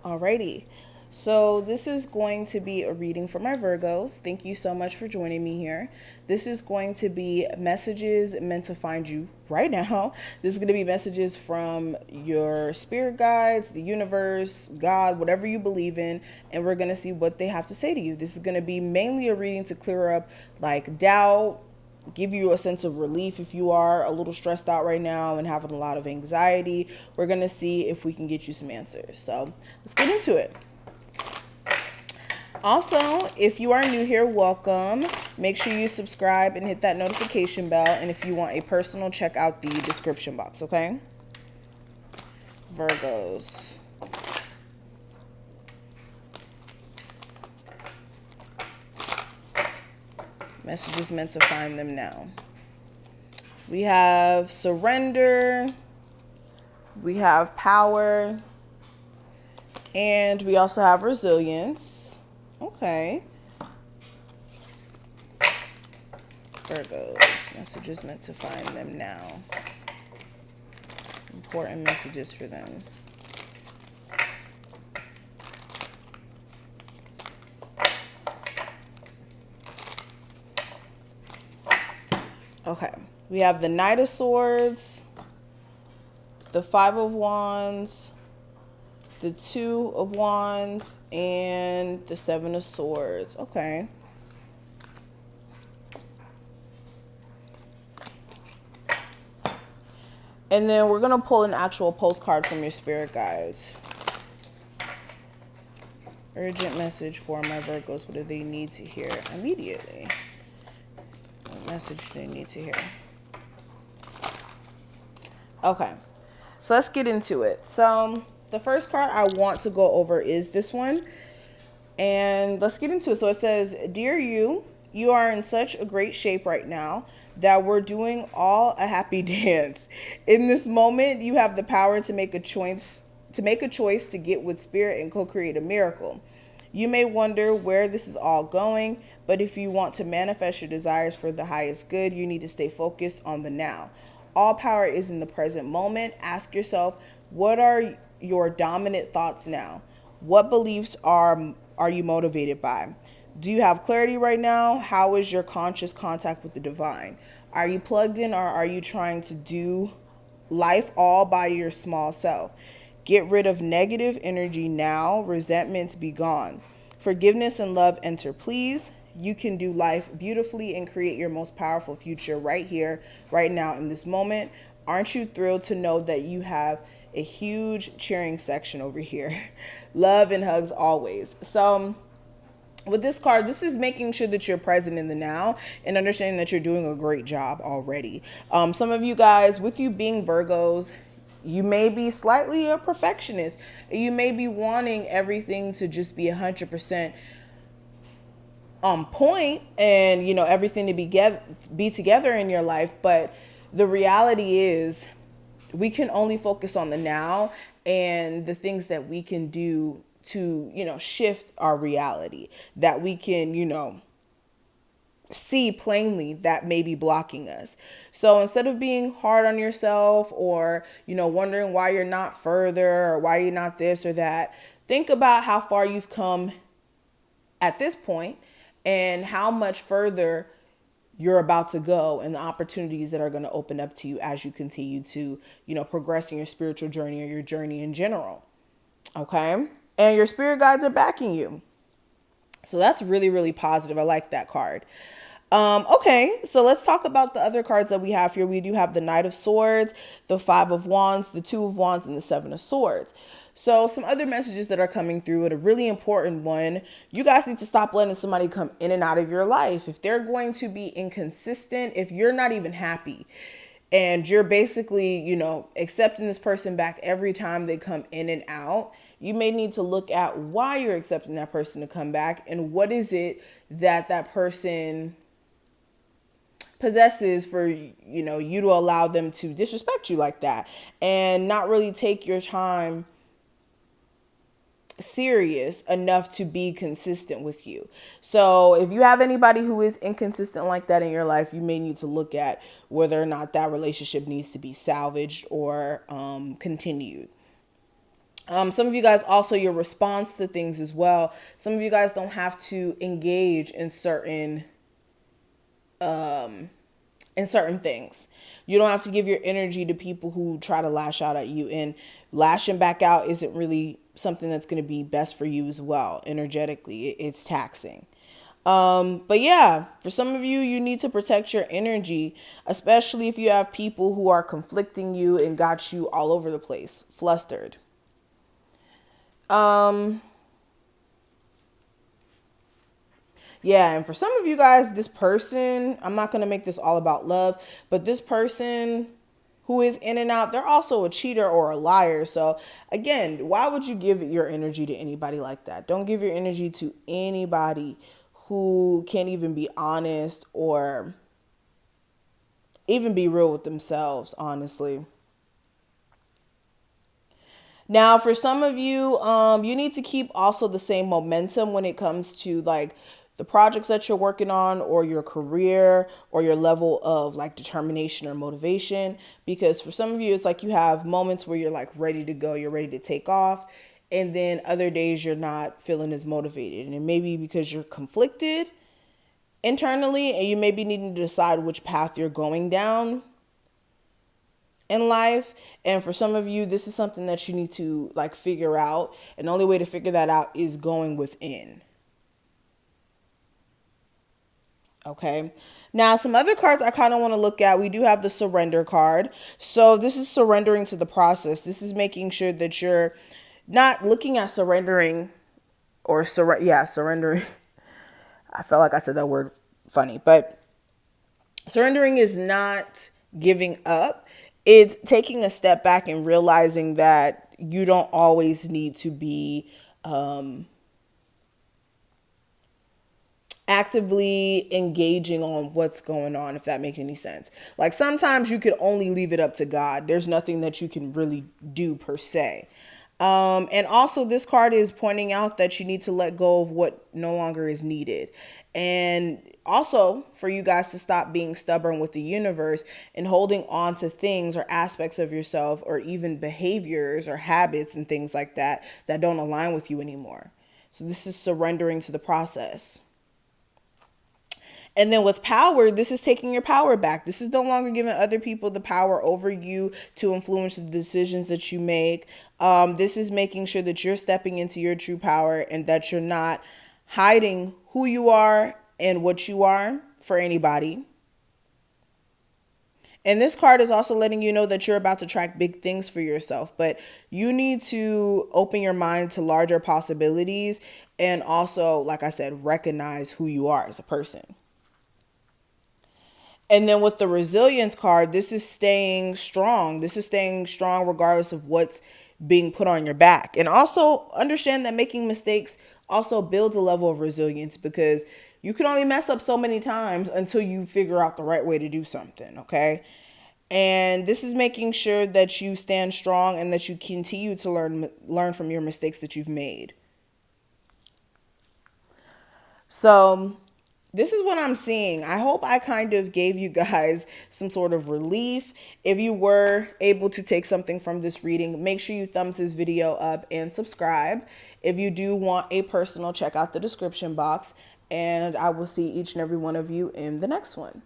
Alrighty. So this is going to be a reading for my Virgos. Thank you so much for joining me here. This is going to be messages meant to find you right now. This is going to be messages from your spirit guides, the universe, God, whatever you believe in, and we're going to see what they have to say to you. This is going to be mainly a reading to clear up like doubt, give you a sense of relief if you are a little stressed out right now and having a lot of anxiety. We're going to see if we can get you some answers. So let's get into it. Also, if you are new here, welcome. Make sure you subscribe and hit that notification bell. And if you want a personal, check out the description box, okay? Virgos. Messages meant to find them now. We have surrender. We have power. And we also have resilience. Okay. Virgos. Messages meant to find them now. Important messages for them. Okay. We have the Knight of Swords, the Five of Wands, the Two of Wands, and the Seven of Swords. Okay. And then we're going to pull an actual postcard from your spirit guides. Urgent message for my Virgos. What do they need to hear immediately? What message do they need to hear? Okay. So let's get into it. So the first card I want to go over is this one. And let's get into it. So it says, Dear you, you are in such a great shape right now that we're doing all a happy dance. In this moment, you have the power to make a choice to get with spirit and co-create a miracle. You may wonder where this is all going, but if you want to manifest your desires for the highest good, you need to stay focused on the now. All power is in the present moment. Ask yourself, what are your dominant thoughts now? What beliefs are you motivated by? Do you have clarity right now? How is your conscious contact with the divine? Are you plugged in, or are you trying to do life all by your small self? Get rid of negative energy now. Resentments be gone. Forgiveness and love enter, please. You can do life beautifully and create your most powerful future right here, right now, in this moment. Aren't you thrilled to know that you have a huge cheering section over here? Love and hugs always. So with this card, this is making sure that you're present in the now and understanding that you're doing a great job already. Some of you guys, with you being Virgos, you may be slightly a perfectionist. You may be wanting everything to just be 100% on point and, you know, everything to be together in your life. But the reality is we can only focus on the now and the things that we can do to, you know, shift our reality, that we can, you know, see plainly that may be blocking us. So instead of being hard on yourself or, you know, wondering why you're not further or why you're not this or that, think about how far you've come at this point and how much further you're about to go and the opportunities that are going to open up to you as you continue to, you know, progress in your spiritual journey or your journey in general. Okay. And your spirit guides are backing you. So that's really, really positive. I like that card. Okay, so let's talk about the other cards that we have here. We do have the Knight of Swords, the Five of Wands, the Two of Wands, and the Seven of Swords. So some other messages that are coming through, and a really important one, you guys need to stop letting somebody come in and out of your life. If they're going to be inconsistent, if you're not even happy and you're basically, you know, accepting this person back every time they come in and out, you may need to look at why you're accepting that person to come back and what is it that that person possesses for, you know, you to allow them to disrespect you like that and not really take your time serious enough to be consistent with you. So if you have anybody who is inconsistent like that in your life, you may need to look at whether or not that relationship needs to be salvaged or continued. Some of you guys also your response to things as well. Some of you guys don't have to engage in certain things. You don't have to give your energy to people who try to lash out at you, and lashing back out isn't really something that's going to be best for you as well. Energetically, it's taxing. But yeah, for some of you, you need to protect your energy, especially if you have people who are conflicting you and got you all over the place, flustered. Um, Yeah, and for some of you guys, this person, I'm not going to make this all about love, but this person who is in and out, they're also a cheater or a liar. So again, why would you give your energy to anybody like that? Don't give your energy to anybody who can't even be honest or even be real with themselves, honestly. Now, for some of you, you need to keep also the same momentum when it comes to like the projects that you're working on or your career or your level of like determination or motivation. Because for some of you, it's like you have moments where you're like ready to go, you're ready to take off. And then other days you're not feeling as motivated. And it may be because you're conflicted internally and you may be needing to decide which path you're going down in life. And for some of you, this is something that you need to like figure out, and the only way to figure that out is going within. Okay, now some other cards I kind of want to look at. We do have the surrender card. So this is surrendering to the process. This is making sure that you're not looking at surrendering or surrendering. I felt like I said that word funny, but surrendering is not giving up. It's taking a step back and realizing that you don't always need to be actively engaging on what's going on, if that makes any sense. Like sometimes you could only leave it up to God. There's nothing that you can really do per se. And also this card is pointing out that you need to let go of what no longer is needed. And also for you guys to stop being stubborn with the universe and holding on to things or aspects of yourself or even behaviors or habits and things like that that don't align with you anymore. So this is surrendering to the process. And then with power, this is taking your power back. This is no longer giving other people the power over you to influence the decisions that you make. This is making sure that you're stepping into your true power and that you're not hiding who you are and what you are for anybody. And this card is also letting you know that you're about to track big things for yourself, but you need to open your mind to larger possibilities and also, like I said, recognize who you are as a person. And then with the resilience card, this is staying strong. This is staying strong regardless of what's being put on your back. And also understand that making mistakes also builds a level of resilience because you can only mess up so many times until you figure out the right way to do something, okay? And this is making sure that you stand strong and that you continue to learn from your mistakes that you've made. So this is what I'm seeing. I hope I kind of gave you guys some sort of relief. If you were able to take something from this reading, make sure you thumbs this video up and subscribe. If you do want a personal, check out the description box. And I will see each and every one of you in the next one.